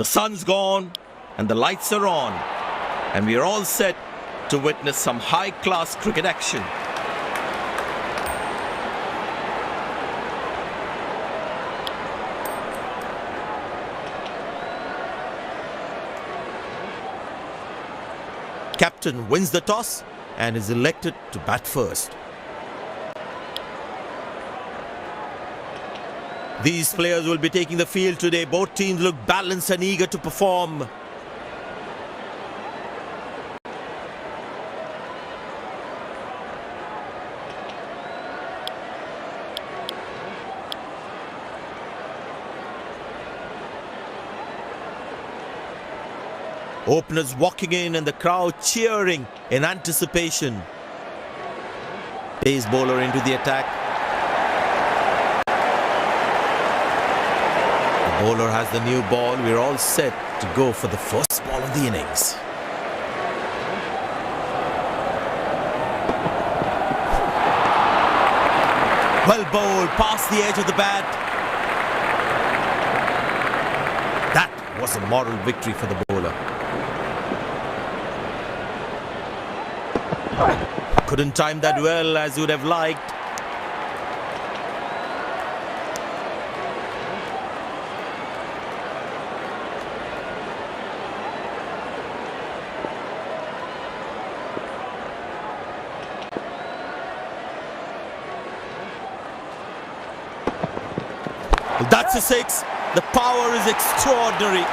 The sun's gone and the lights are on, and we are all set to witness some high-class cricket action. Captain wins the toss and is elected to bat first. These players will be taking the field today. Both teams look balanced and eager to perform. Openers walking in and the crowd cheering in anticipation. Pace bowler into the attack. The bowler has the new ball. We're all set to go for the first ball of the innings. Well bowled, past the edge of the bat. That was a moral victory for the bowler. Couldn't time that well as you would have liked. That's a six. The power is extraordinary.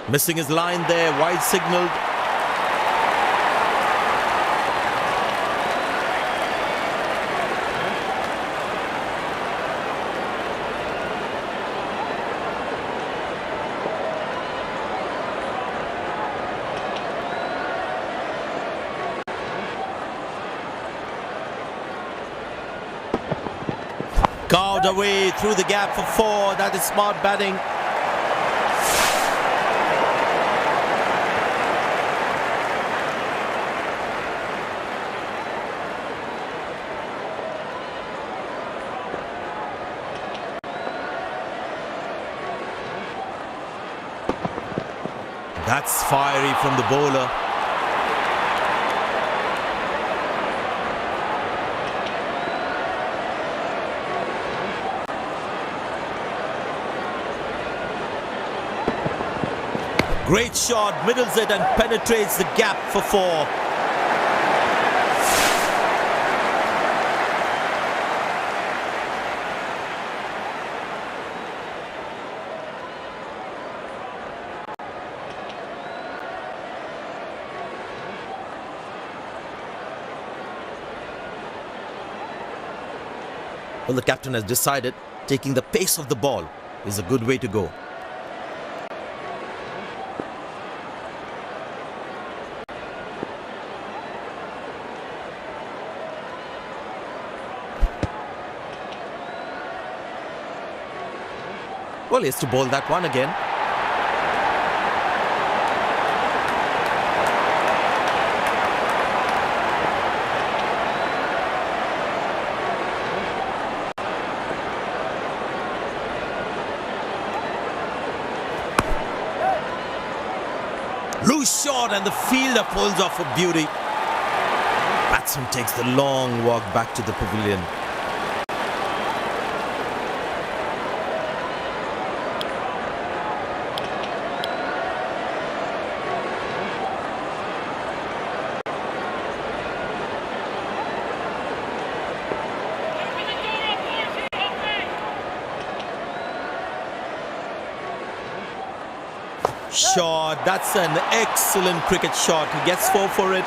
Missing his line there, wide signalled. Carved away through the gap for four. That is smart batting. That's fiery from the bowler. Great shot, middles it and penetrates the gap for four. Well, the captain has decided taking the pace of the ball is a good way to go. Well, he has to bowl that one again. Loose shot and the fielder pulls off a beauty. Batsman takes the long walk back to the pavilion. Shot, that's an excellent cricket shot. He gets four for it.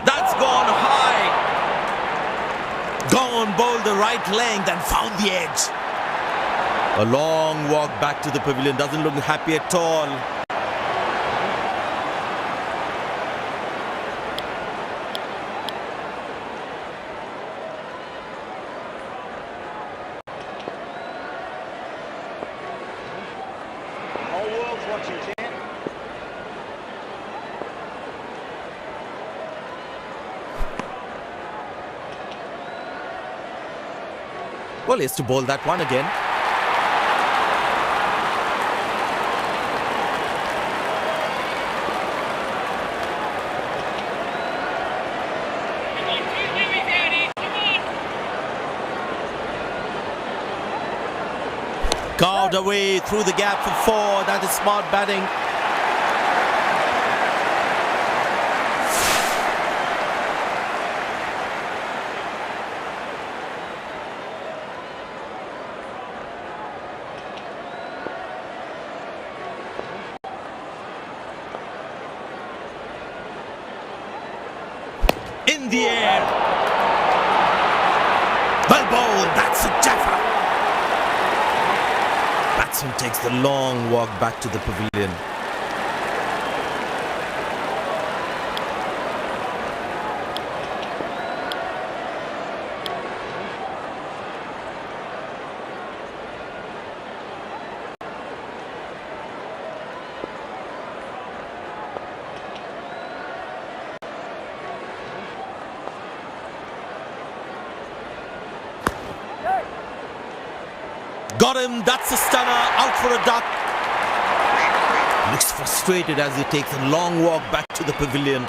That's gone high. Batsman bowled the right length and found the edge. A long walk back to the pavilion. Doesn't look happy at all. Whole world's watching, Ken. Well, he has to bowl that one again. Carved away through the gap for 4. That is smart batting. In the air. Well bowled. That's a jaffa. Batsman takes the long walk back to the pavilion. Got him, that's a stunner, out for a duck. Looks frustrated as he takes a long walk back to the pavilion.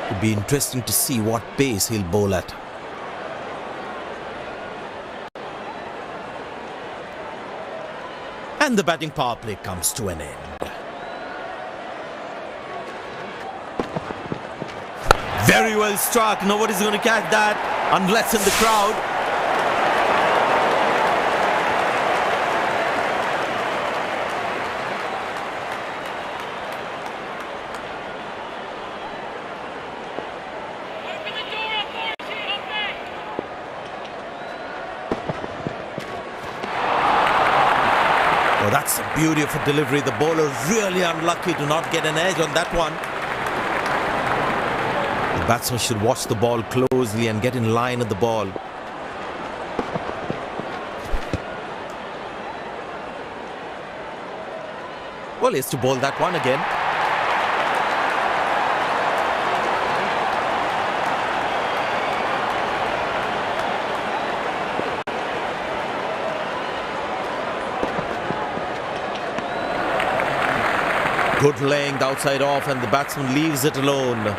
It'll be interesting to see what pace he'll bowl at. And the batting power play comes to an end. Very well struck. Nobody's going to catch that unless in the crowd. Oh, that's a beautiful delivery. The bowler really unlucky to not get an edge on that one. The batsman should watch the ball closely and get in line at the ball. Well, he has to bowl that one again. Good length outside off and the batsman leaves it alone.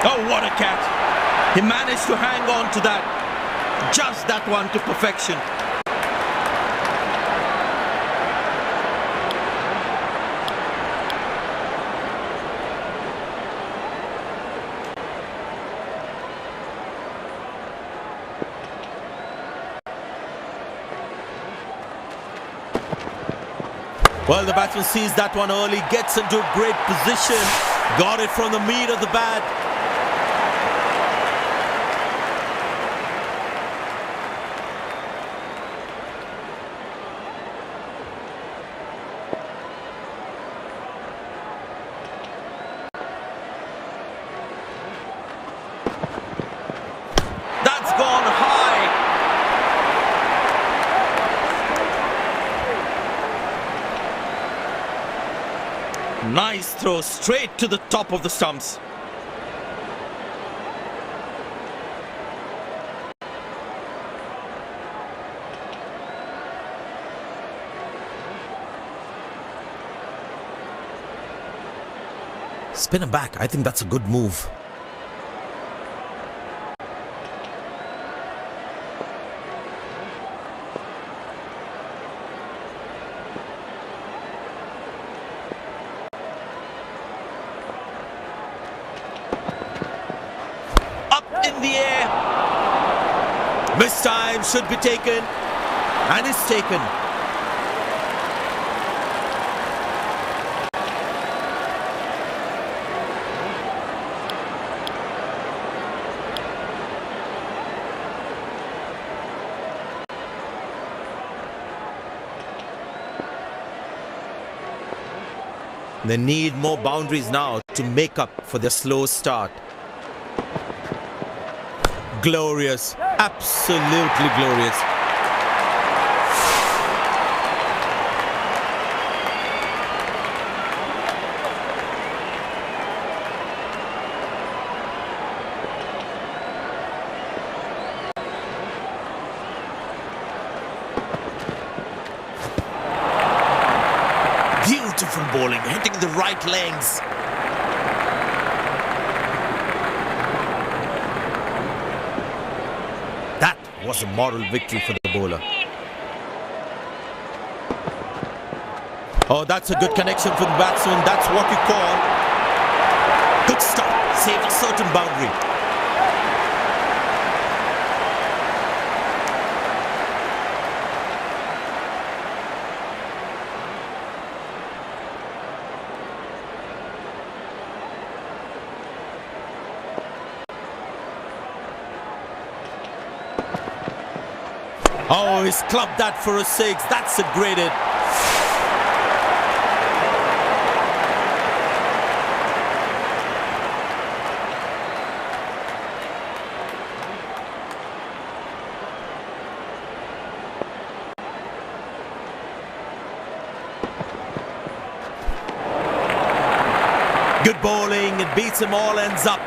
Oh, what a catch. He managed to hang on to that. Just that one to perfection. Well, the batsman sees that one early, gets into a great position. Got it from the meat of the bat. That's gone high. Nice throw straight to the top of the stumps. Spin him back. I think that's a good move. in the air. Missed time should be taken, and is taken. They need more boundaries now to make up for their slow start. Glorious, absolutely glorious. Beautiful bowling, hitting the right legs. That was a moral victory for the bowler. Oh, that's a good connection for the batsman. That's what you call good stuff. Save a certain boundary. Oh, he's clubbed that for a six. That's a great hit. Good bowling. It beats him all, ends up.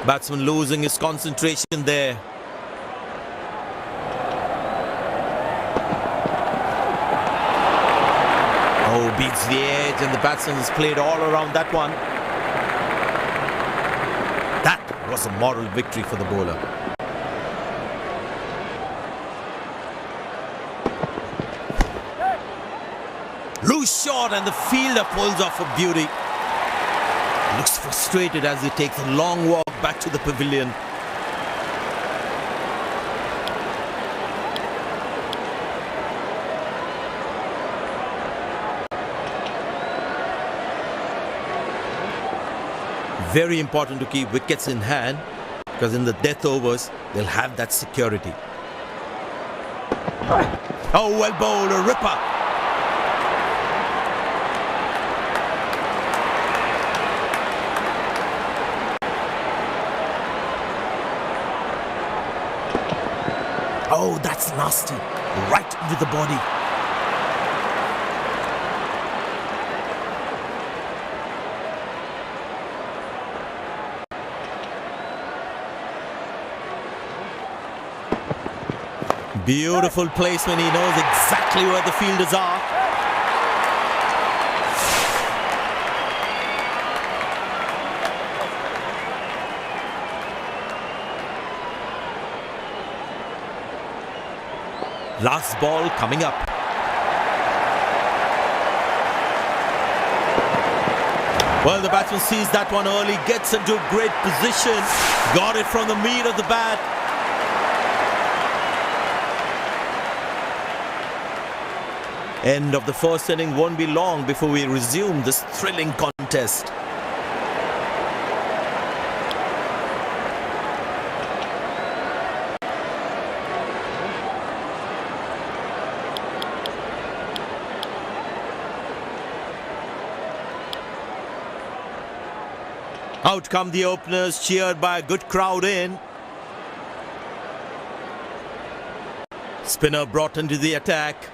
Batsman losing his concentration there. Oh, beats the edge, and the batsman has played all around that one. That was a moral victory for the bowler. Loose shot, and the fielder pulls off a beauty. Looks frustrated as he takes a long walk back to the pavilion. Very important to keep wickets in hand, because in the death overs they'll have that security. Oh, well bowled, a ripper. Oh, that's nasty. Right into the body. Beautiful placement. He knows exactly where the fielders are. Last ball coming up. Well, the batsman sees that one early, gets into a great position, got it from the meat of the bat. End of the first inning won't be long before we resume this thrilling contest. Out come the openers, cheered by a good crowd in. Spinner brought into the attack.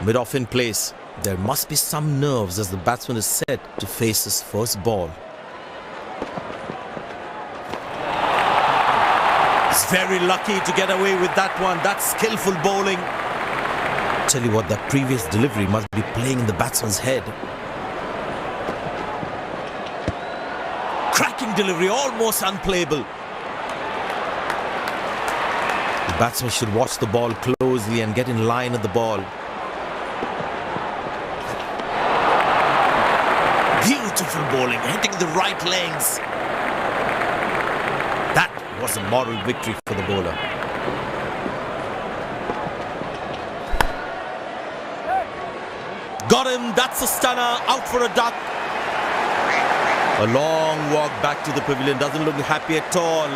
Mid-off in place. There must be some nerves as the batsman is set to face his first ball. He's very lucky to get away with that one. That's skillful bowling. Tell you what, that previous delivery must be playing in the batsman's head. delivery, almost unplayable. The batsman should watch the ball closely and get in line at the ball. Beautiful bowling, hitting the right legs. That was a moral victory for the bowler. Got him, that's a stunner, out for a duck. A long walk back to the pavilion, doesn't look happy at all.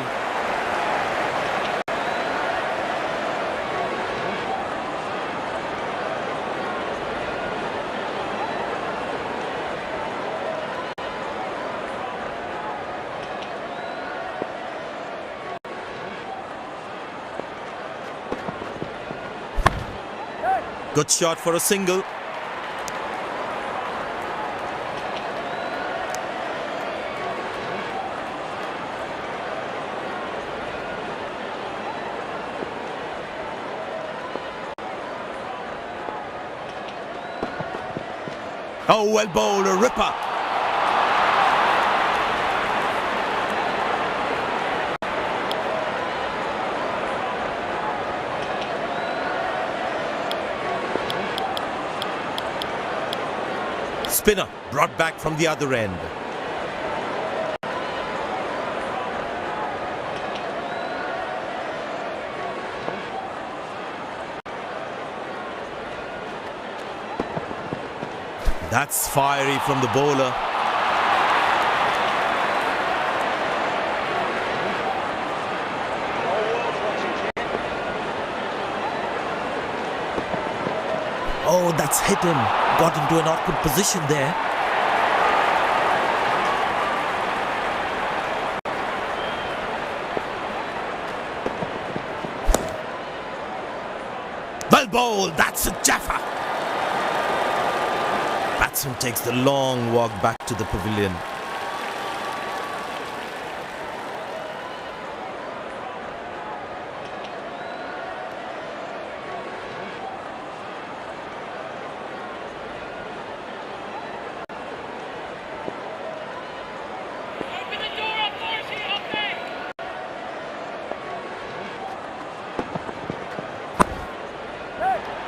Good shot for a single. Oh, well bowled, a ripper. Spinner brought back from the other end. That's fiery from the bowler. Oh, that's hit him. Got into an awkward position there. Well bowled, that's a jaffa. Batsman takes the long walk back to the pavilion.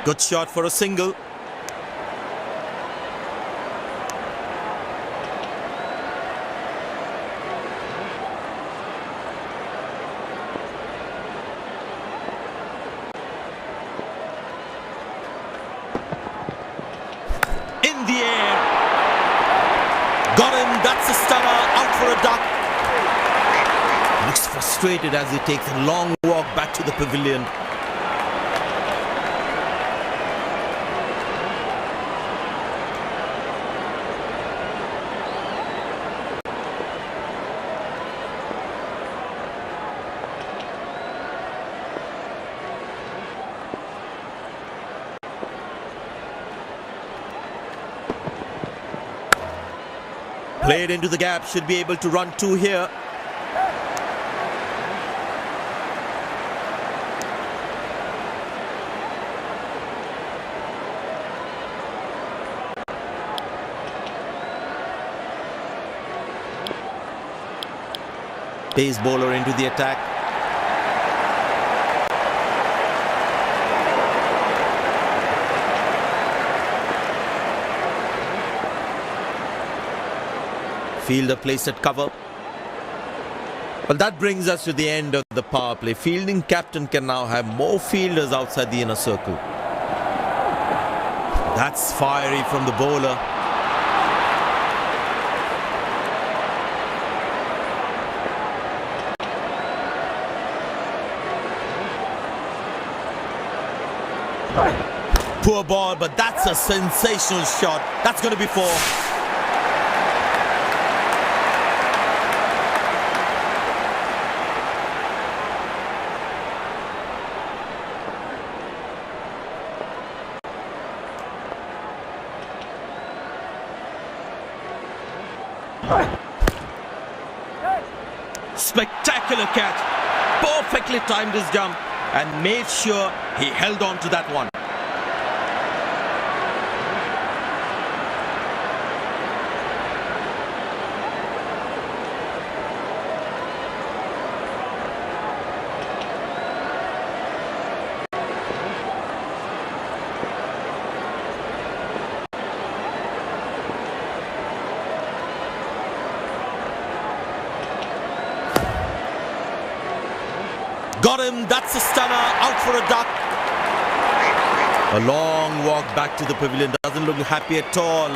Good shot for a single. In the air. Got him, that's a stunner, out for a duck. Looks frustrated as he takes a long walk back to the pavilion. Played into the gap, should be able to run two here. Pace bowler into the attack. Fielder placed at cover. Well, that brings us to the end of the power play. Fielding captain can now have more fielders outside the inner circle. That's fiery from the bowler. Poor ball, but that's a sensational shot. That's going to be four. Spectacular catch. Perfectly timed his jump and made sure he held on to that one. Got him, that's a stunner, out for a duck. A long walk back to the pavilion, doesn't look happy at all.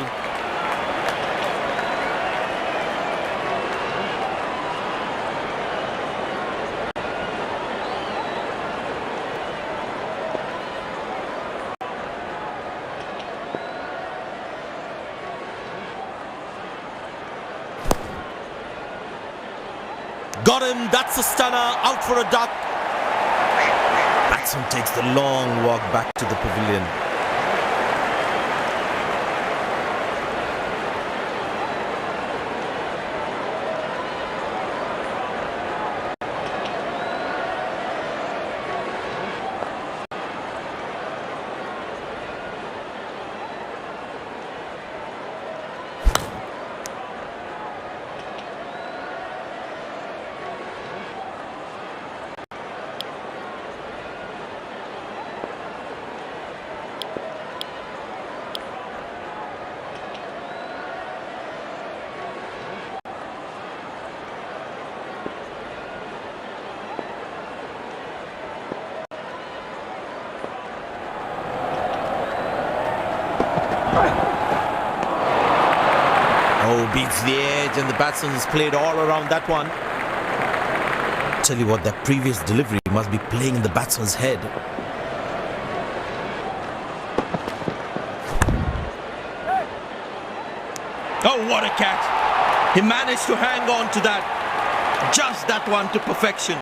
Got him, that's a stunner, out for a duck. Batsman takes the long walk back to the pavilion. Oh, beats the edge and the batsman has played all around that one. Tell you what, that previous delivery must be playing in the batsman's head. Oh, what a catch! He managed to hang on to that. Just that one to perfection.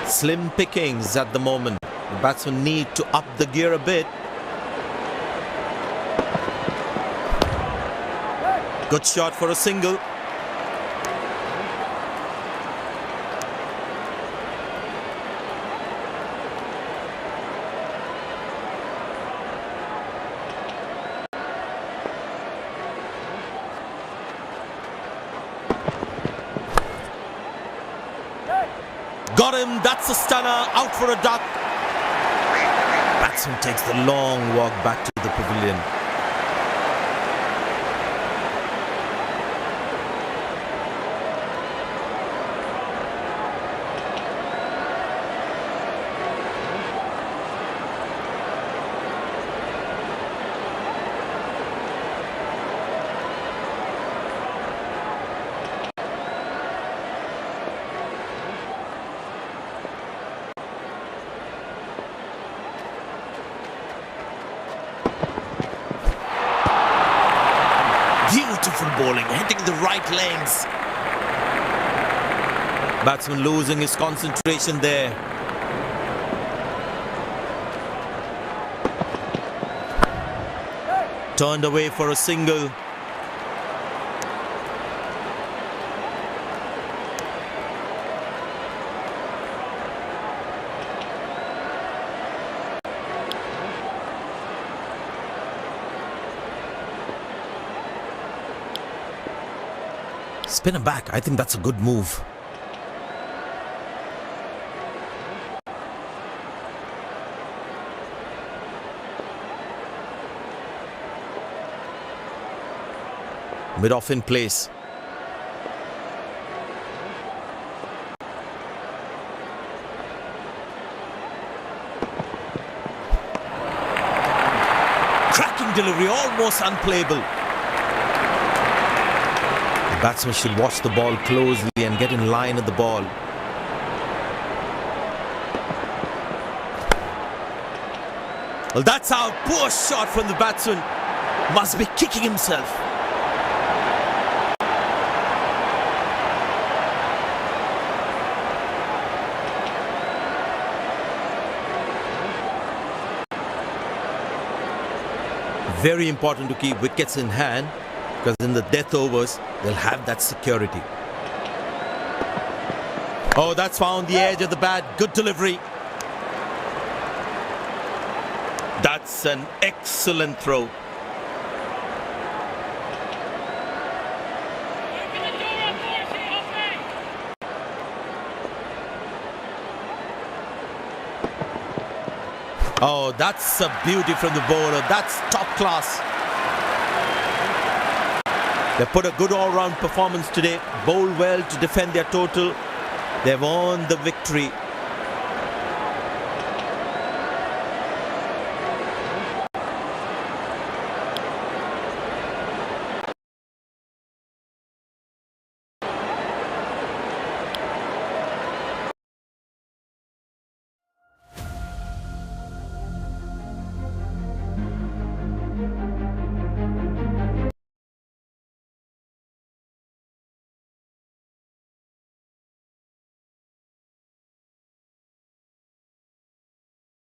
Slim pickings at the moment. The batsmen need to up the gear a bit. Good shot for a single. Got him, that's a stunner, out for a duck. Batsman takes the long walk back to the pavilion. Beautiful bowling, hitting the right legs. Batsman losing his concentration there. Turned away for a single. Spinner back, I think that's a good move. Mid off in place. Cracking delivery, almost unplayable. The batsman should watch the ball closely and get in line at the ball. Well, that's out. Poor shot from the batsman. Must be kicking himself. Very important to keep wickets in hand, because in the death overs, they'll have that security. Oh, that's found the edge of the bat. Good delivery. That's an excellent throw. Oh, that's a beauty from the bowler. That's top class. They put a good all-round performance today. Bowled well to defend their total. They've earned the victory.